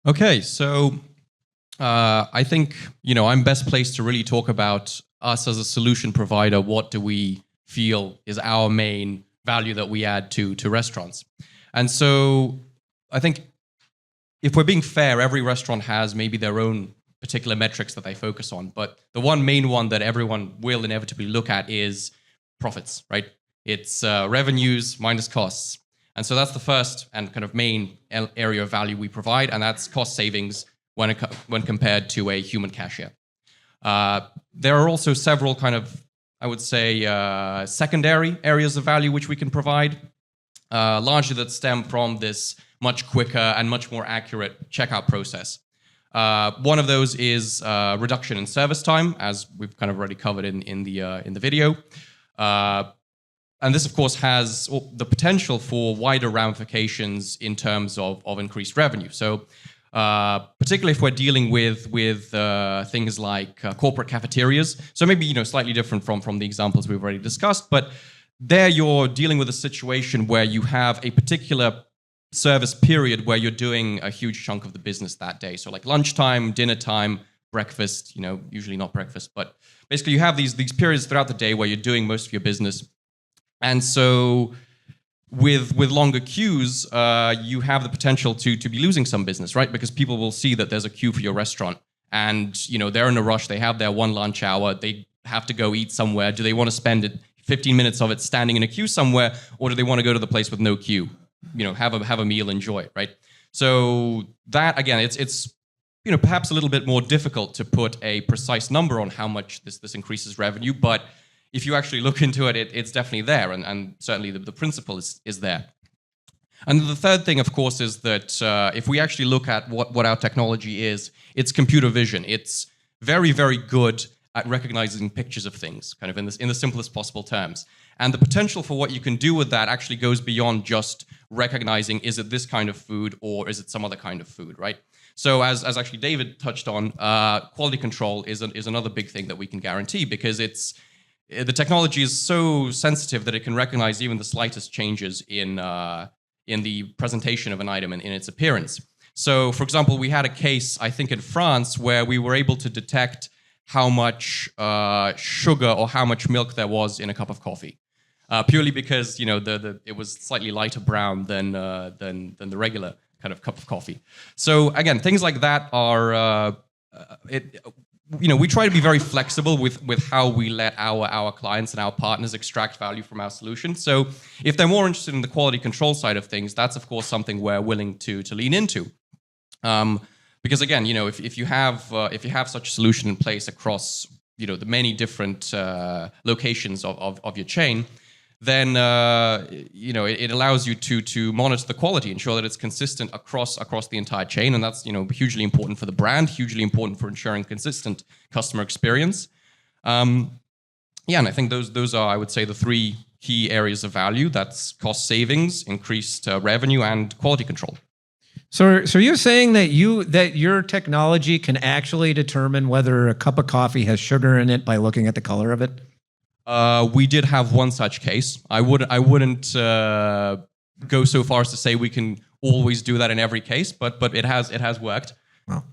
Okay, so I think I'm best placed to really talk about us as a solution provider. What do we feel is our main value that we add to restaurants? And so I think if we're being fair, every restaurant has maybe their own particular metrics that they focus on, but the one main one that everyone will inevitably look at is profits, right? It's revenues minus costs. And so that's the first and kind of main area of value we provide, and that's cost savings when compared to a human cashier. There are also several kind of, I would say, secondary areas of value which we can provide, largely that stem from this much quicker and much more accurate checkout process. One of those is reduction in service time, as we've kind of already covered in the video. And this, of course, has the potential for wider ramifications in terms of increased revenue. So particularly if we're dealing with things like corporate cafeterias, so maybe slightly different from the examples we've already discussed, but there you're dealing with a situation where you have a particular service period where you're doing a huge chunk of the business that day. So like lunchtime, dinner time, breakfast, usually not breakfast, but basically you have these periods throughout the day where you're doing most of your business. And so with longer queues, you have the potential to be losing some business, right? Because people will see that there's a queue for your restaurant and they're in a rush, they have their one lunch hour, they have to go eat somewhere. Do they want to spend 15 minutes of it standing in a queue somewhere, or do they want to go to the place with no queue? Have a meal, enjoy it, right? So that, again, it's perhaps a little bit more difficult to put a precise number on how much this increases revenue, but if you actually look into it, it's definitely there, and certainly the principle is there. And the third thing, of course, is that if we actually look at what our technology is, it's computer vision. It's very, very good at recognizing pictures of things, kind of in the simplest possible terms. And the potential for what you can do with that actually goes beyond just recognizing, is it this kind of food or is it some other kind of food, right? So as actually David touched on, quality control is another big thing that we can guarantee, because the technology is so sensitive that it can recognize even the slightest changes in the presentation of an item and in its appearance. So, for example, we had a case, I think in France, where we were able to detect how much sugar or how much milk there was in a cup of coffee, purely because it was slightly lighter brown than the regular kind of cup of coffee. So again, things like that are we try to be very flexible with how we let our clients and our partners extract value from our solution. So if they're more interested in the quality control side of things, that's of course something we're willing to lean into. Because again, if you have such a solution in place across the many different locations of your chain, then it allows you to monitor the quality, ensure that it's consistent across the entire chain, and that's hugely important for the brand, hugely important for ensuring consistent customer experience. And I think those are, I would say, the three key areas of value. That's cost savings, increased revenue, and quality control. So you're saying that your technology can actually determine whether a cup of coffee has sugar in it by looking at the color of it? We did have one such case. I wouldn't go so far as to say we can always do that in every case, but it has worked. Well,